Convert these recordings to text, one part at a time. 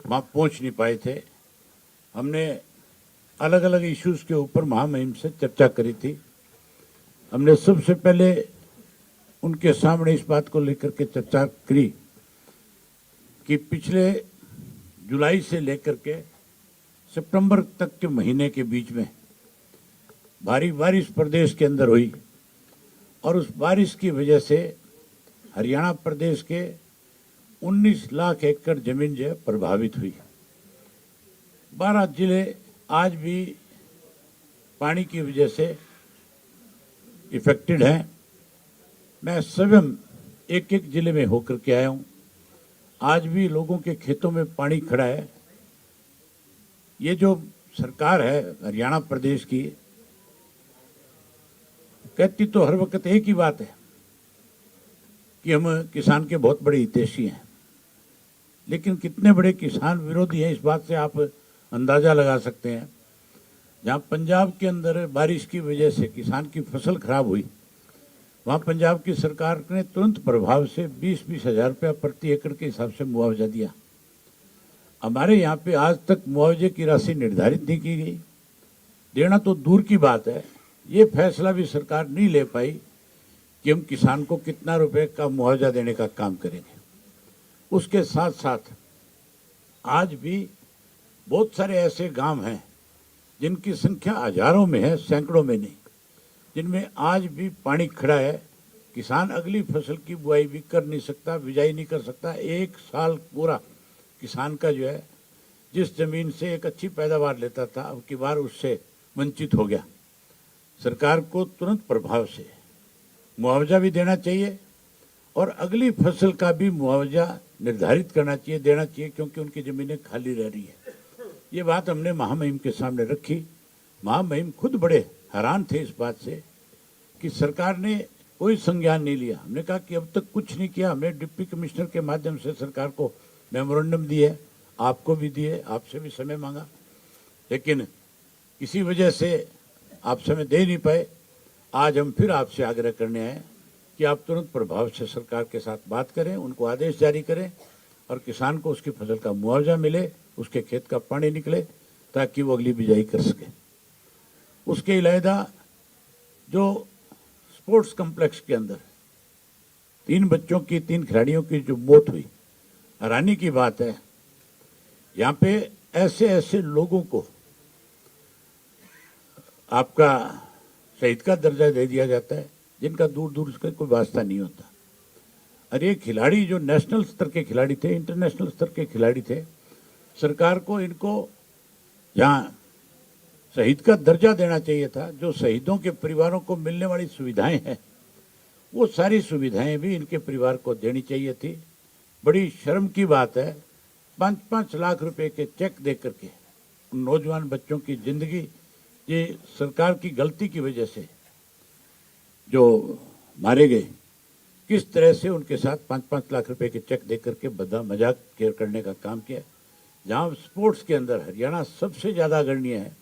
वहाँ पहुँच नहीं पाए थे। हमने अलग अलग इश्यूज के ऊपर महामहिम से चर्चा करी थी। हमने सबसे पहले उनके सामने इस बात को लेकर के चर्चा करी कि पिछले जुलाई से लेकर के सितंबर तक के महीने के बीच में भारी बारिश प्रदेश के अंदर हुई और उस बारिश की वजह से हरियाणा प्रदेश के 19 लाख एकड़ जमीन जो है प्रभावित हुई। 12 जिले आज भी पानी की वजह से इफेक्टेड हैं। मैं स्वयं एक एक जिले में होकर के आया हूँ। आज भी लोगों के खेतों में पानी खड़ा है। ये जो सरकार है हरियाणा प्रदेश की, कहती तो हर वक्त एक ही बात है कि हम किसान के बहुत बड़े हितैषी हैं, लेकिन कितने बड़े किसान विरोधी हैं इस बात से आप अंदाजा लगा सकते हैं। जहाँ पंजाब के अंदर बारिश की वजह से किसान की फसल खराब हुई, वहाँ पंजाब की सरकार ने तुरंत प्रभाव से 20-20 हज़ार रुपया प्रति एकड़ के हिसाब से मुआवजा दिया। हमारे यहाँ पे आज तक मुआवजे की राशि निर्धारित नहीं की गई। देना तो दूर की बात है, ये फैसला भी सरकार नहीं ले पाई कि हम किसान को कितना रुपए का मुआवजा देने का काम करेंगे। उसके साथ साथ आज भी बहुत सारे ऐसे गांव हैं जिनकी संख्या हजारों में है, सैकड़ों में नहीं, जिनमें आज भी पानी खड़ा है। किसान अगली फसल की बुआई भी कर नहीं सकता, बिजाई नहीं कर सकता। एक साल पूरा किसान का जो है, जिस जमीन से एक अच्छी पैदावार लेता था, अब की बार उससे वंचित हो गया। सरकार को तुरंत प्रभाव से मुआवजा भी देना चाहिए और अगली फसल का भी मुआवजा निर्धारित करना चाहिए, देना चाहिए, क्योंकि उनकी ज़मीनें खाली रह रही है। ये बात हमने महामहिम के सामने रखी। महामहिम खुद बड़े हैरान थे इस बात से कि सरकार ने कोई संज्ञान नहीं लिया। हमने कहा कि अब तक कुछ नहीं किया। हमने डिप्टी कमिश्नर के माध्यम से सरकार को मेमोरेंडम दिए, आपको भी दिए, आपसे भी समय मांगा, लेकिन किसी वजह से आप समय दे नहीं पाए। आज हम फिर आपसे आग्रह करने आए कि आप तुरंत प्रभाव से सरकार के साथ बात करें, उनको आदेश जारी करें और किसान को उसकी फसल का मुआवजा मिले, उसके खेत का पानी निकले ताकि वो अगली बिजाई कर सके। उसके अलावा जो स्पोर्ट्स कॉम्प्लेक्स के अंदर 3 बच्चों की, 3 खिलाड़ियों की जो मौत हुई, हैरानी की बात है। यहाँ पे ऐसे ऐसे लोगों को आपका शहीद का दर्जा दे दिया जाता है जिनका दूर दूर से कोई वास्ता नहीं होता। और ये खिलाड़ी जो नेशनल स्तर के खिलाड़ी थे, इंटरनेशनल स्तर के खिलाड़ी थे, सरकार को इनको जहाँ शहीद का दर्जा देना चाहिए था, जो शहीदों के परिवारों को मिलने वाली सुविधाएं हैं, वो सारी सुविधाएं भी इनके परिवार को देनी चाहिए थी। बड़ी शर्म की बात है, 5-5 लाख रुपए के चेक दे करके उन नौजवान बच्चों की जिंदगी, ये सरकार की गलती की वजह से जो मारे गए, किस तरह से उनके साथ 5-5 लाख रुपए के चेक दे करके बदा मजाक केयर करने का काम किया। जहाँ स्पोर्ट्स के अंदर हरियाणा सबसे ज़्यादा अग्रणीय है।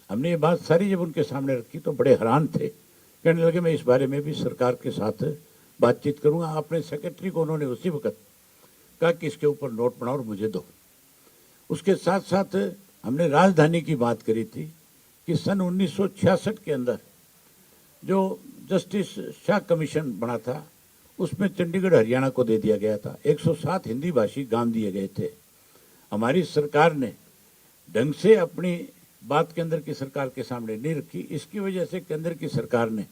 हमने ये बात सारी जब उनके सामने रखी तो बड़े हैरान थे, कहने लगे मैं इस बारे में भी सरकार के साथ बातचीत करूँगा। अपने सेक्रेटरी को उन्होंने उसी वक्त कहा कि इसके ऊपर नोट बनाओ और मुझे दो। उसके साथ साथ हमने राजधानी की बात करी थी कि सन 1966 के अंदर जो जस्टिस शाह कमीशन बना था, उसमें चंडीगढ़ हरियाणा को दे दिया गया था। 107 हिंदी भाषी गांव दिए गए थे। हमारी सरकार ने ढंग से अपनी बात केंद्र की सरकार के सामने नहीं रखी। इसकी वजह से केंद्र की सरकार ने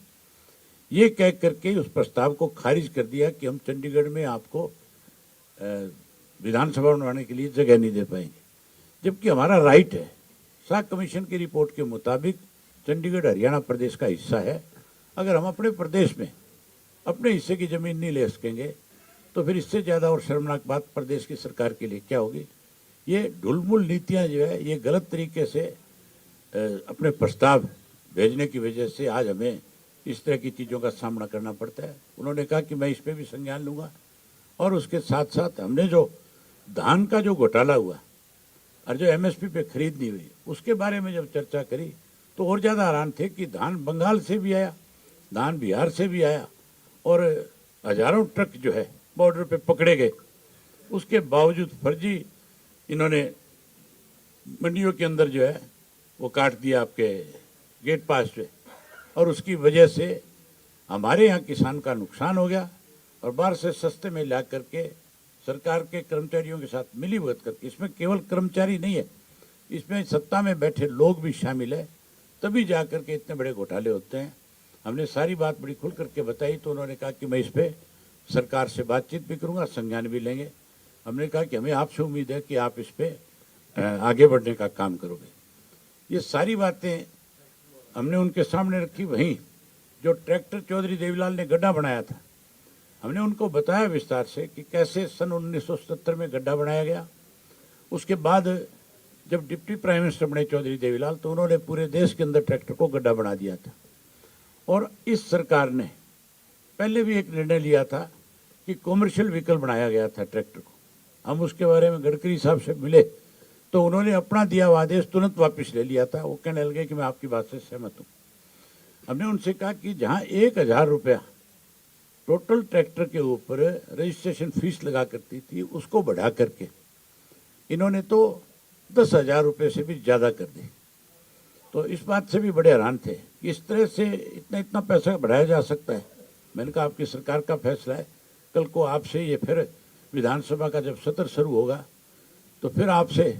ये कह करके उस प्रस्ताव को खारिज कर दिया कि हम चंडीगढ़ में आपको विधानसभा बनवाने के लिए जगह नहीं दे पाएंगे, जबकि हमारा राइट है। शाह कमीशन की रिपोर्ट के मुताबिक चंडीगढ़ हरियाणा प्रदेश का हिस्सा है। अगर हम अपने प्रदेश में अपने हिस्से की ज़मीन नहीं ले सकेंगे तो फिर इससे ज़्यादा और शर्मनाक बात प्रदेश की सरकार के लिए क्या होगी। ये ढुलमुल नीतियाँ जो है, ये गलत तरीके से अपने प्रस्ताव भेजने की वजह से आज हमें इस तरह की चीज़ों का सामना करना पड़ता है। उन्होंने कहा कि मैं इस पर भी संज्ञान लूँगा। और उसके साथ साथ हमने जो धान का जो घोटाला हुआ और जो एमएसपी पे खरीद नहीं हुई, उसके बारे में जब चर्चा करी तो और ज़्यादा हैरान थे कि धान बंगाल से भी आया, धान बिहार से भी आया और हजारों ट्रक जो है बॉर्डर पे पकड़े गए। उसके बावजूद फर्जी इन्होंने मंडियों के अंदर जो है वो काट दिया आपके गेट पास पे, और उसकी वजह से हमारे यहाँ किसान का नुकसान हो गया। और बाहर से सस्ते में ला करके सरकार के कर्मचारियों के साथ मिलीभगत करके, इसमें केवल कर्मचारी नहीं है, इसमें सत्ता में बैठे लोग भी शामिल है, तभी जा करके इतने बड़े घोटाले होते हैं। हमने सारी बात बड़ी खुल करके बताई तो उन्होंने कहा कि मैं इस पर सरकार से बातचीत भी करूंगा, संज्ञान भी लेंगे। हमने कहा कि हमें आपसे उम्मीद है कि आप इस पर आगे बढ़ने का काम करोगे। ये सारी बातें हमने उनके सामने रखी। वहीं जो ट्रैक्टर चौधरी देवीलाल ने गड्ढा बनाया था, हमने उनको बताया विस्तार से कि कैसे सन 1977 में गड्ढा बनाया गया। उसके बाद जब डिप्टी प्राइम मिनिस्टर बने चौधरी देवीलाल, तो उन्होंने पूरे देश के अंदर ट्रैक्टर को गड्ढा बना दिया था। और इस सरकार ने पहले भी एक निर्णय लिया था कि कॉमर्शियल व्हीकल बनाया गया था ट्रैक्टर को। हम उसके बारे में गडकरी साहब से मिले तो उन्होंने अपना दिया हुआ आदेश तुरंत वापस ले लिया था। वो कहने लगे कि मैं आपकी बात से सहमत हूँ। हमने उनसे कहा कि जहाँ 1000 रुपया टोटल ट्रैक्टर के ऊपर रजिस्ट्रेशन फीस लगा करती थी, उसको बढ़ा करके इन्होंने तो 10,000 रुपये से भी ज़्यादा कर दी। तो इस बात से भी बड़े हैरान थे कि इस तरह से इतना पैसा बढ़ाया जा सकता है। मैंने कहा आपकी सरकार का फैसला है, कल को आपसे ये फिर विधानसभा का जब सत्र शुरू होगा तो फिर आपसे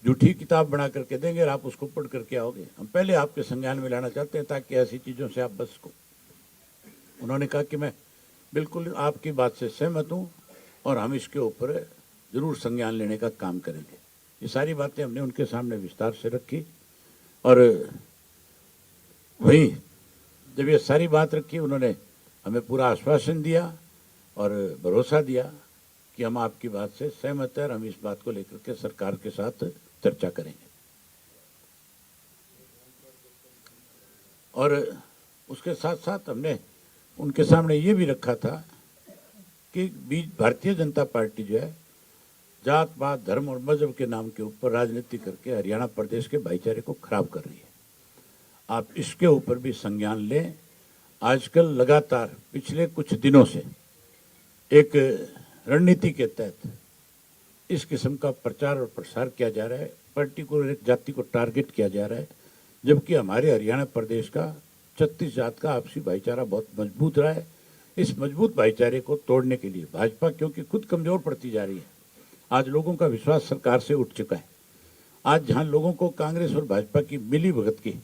झूठी किताब बना करके देंगे और आप उसको पढ़ करके आओगे। हम पहले आपके संज्ञान में लाना चाहते हैं ताकि ऐसी चीज़ों से आप बच सको। उन्होंने कहा कि मैं बिल्कुल आपकी बात से सहमत हूँ और हम इसके ऊपर ज़रूर संज्ञान लेने का काम करेंगे। ये सारी बातें हमने उनके सामने विस्तार से रखी। और वहीं जब ये सारी बात रखी, उन्होंने हमें पूरा आश्वासन दिया और भरोसा दिया कि हम आपकी बात से सहमत हैं और हम इस बात को लेकर के सरकार के साथ चर्चा करेंगे। और उसके साथ साथ हमने उनके सामने ये भी रखा था कि भारतीय जनता पार्टी जो है जात पात धर्म और मजहब के नाम के ऊपर राजनीति करके हरियाणा प्रदेश के भाईचारे को खराब कर रही है। आप इसके ऊपर भी संज्ञान लें। आजकल लगातार पिछले कुछ दिनों से एक रणनीति के तहत इस किस्म का प्रचार और प्रसार किया जा रहा है, पर्टिकुलर एक जाति को टारगेट किया जा रहा है, जबकि हमारे हरियाणा प्रदेश का 36 जात का आपसी भाईचारा बहुत मजबूत रहा है। इस मजबूत भाईचारे को तोड़ने के लिए भाजपा क्योंकि खुद कमजोर पड़ती जा रही है, आज लोगों का विश्वास सरकार से उठ चुका है। आज जहां लोगों को कांग्रेस और भाजपा की मिली भगत की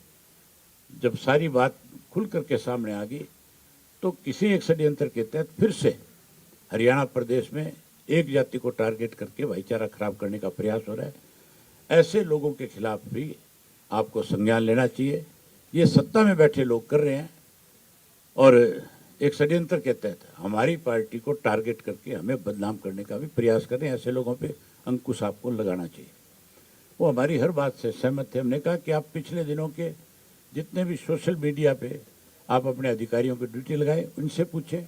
जब सारी बात खुल करके सामने आ गई, तो किसी एक षड्यंत्र के तहत फिर से हरियाणा प्रदेश में एक जाति को टारगेट करके भाईचारा खराब करने का प्रयास हो रहा है। ऐसे लोगों के खिलाफ भी आपको संज्ञान लेना चाहिए। ये सत्ता में बैठे लोग कर रहे हैं और एक षड्यंत्र के तहत हमारी पार्टी को टारगेट करके हमें बदनाम करने का भी प्रयास कर रहे हैं। ऐसे लोगों पे अंकुश आपको लगाना चाहिए। वो हमारी हर बात से सहमत थे। हमने कहा कि आप पिछले दिनों के जितने भी सोशल मीडिया पे आप अपने अधिकारियों की ड्यूटी लगाएं, उनसे पूछें,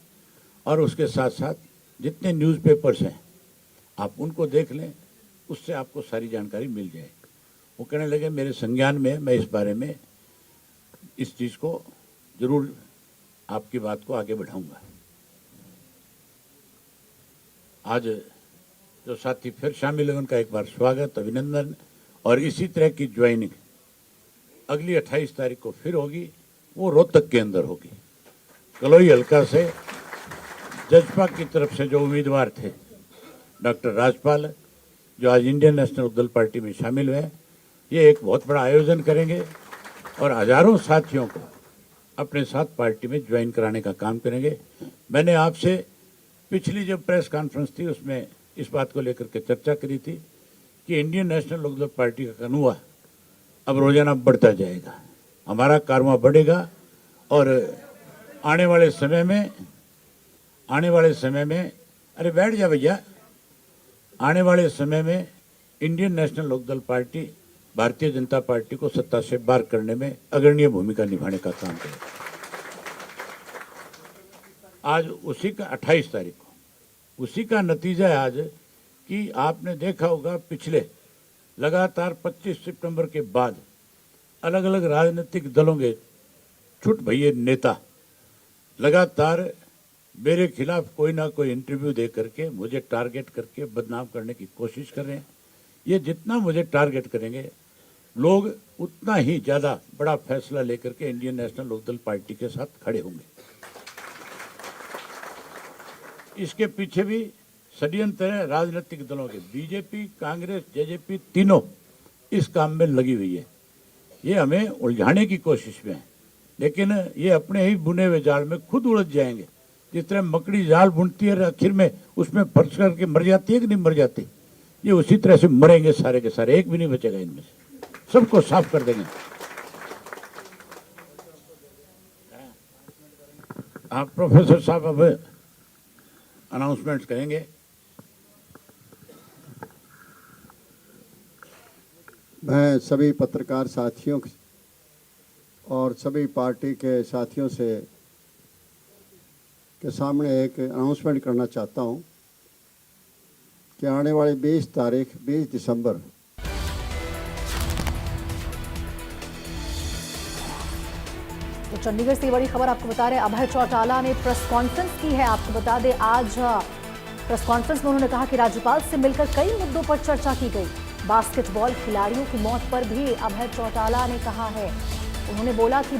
और उसके साथ साथ जितने न्यूज़पेपर्स हैं आप उनको देख लें, उससे आपको सारी जानकारी मिल जाए। वो कहने लगे मेरे संज्ञान में, मैं इस बारे में इस चीज़ को ज़रूर आपकी बात को आगे बढ़ाऊंगा। आज जो साथी फिर शामिल है उनका एक बार स्वागत, अभिनंदन। और इसी तरह की ज्वाइनिंग अगली 28 तारीख को फिर होगी, वो रोहतक के अंदर होगी। कलोई हल्का से जजपा की तरफ से जो उम्मीदवार थे डॉक्टर राजपाल, जो आज इंडियन नेशनल लोकदल पार्टी में शामिल हुए, ये एक बहुत बड़ा आयोजन करेंगे और हजारों साथियों को अपने साथ पार्टी में ज्वाइन कराने का काम करेंगे। मैंने आपसे पिछली जब प्रेस कॉन्फ्रेंस थी उसमें इस बात को लेकर के चर्चा करी थी कि इंडियन नेशनल लोकदल पार्टी का कनुआ अब रोजाना बढ़ता जाएगा, हमारा कारवां बढ़ेगा और आने वाले समय में अरे बैठ जा भैया, आने वाले समय में Indian national Lokdal party Bharatiya Janata party को सत्ता से बाहर करने में अग्रणीय भूमिका निभाने का काम करेगा। आज उसी का 28 तारीख को उसी का नतीजा है आज कि आपने देखा होगा पिछले लगातार 25 सितंबर के बाद अलग अलग राजनीतिक दलों के छुट भइए नेता लगातार मेरे खिलाफ कोई ना कोई इंटरव्यू दे करके मुझे टारगेट करके बदनाम करने की कोशिश कर रहे हैं। ये जितना मुझे टारगेट करेंगे लोग उतना ही ज़्यादा बड़ा फैसला लेकर के इंडियन नेशनल लोकदल पार्टी के साथ खड़े होंगे। इसके पीछे भी षड्यंत्र है राजनीतिक दलों के, बीजेपी, कांग्रेस, जेजेपी तीनों इस काम में लगी हुई है। ये हमें उलझाने की कोशिश में है, लेकिन ये अपने ही बुने हुए जाल में खुद उलझ जाएंगे। जिस तरह मकड़ी जाल बुनती है, आखिर में उसमें फंस करके मर जाती है कि नहीं मर जाती, ये उसी तरह से मरेंगे सारे के सारे, एक भी नहीं बचेगा इनमें से, सबको साफ कर देंगे। आप प्रोफेसर साहब अब अनाउंसमेंट्स करेंगे। मैं सभी पत्रकार साथियों और सभी पार्टी के साथियों से के सामने एक अनाउंसमेंट करना चाहता हूं कि आने वाली 20 दिसंबर तो चंडीगढ़ से बड़ी खबर आपको बता रहे हैं, अभय चौटाला ने प्रेस कॉन्फ्रेंस की है। आपको बता दें आज प्रेस कॉन्फ्रेंस में उन्होंने कहा कि राज्यपाल से मिलकर कई मुद्दों पर चर्चा की गई। बास्केटबॉल खिलाड़ियों की मौत पर भी अभय चौटाला ने कहा है, उन्होंने बोला कि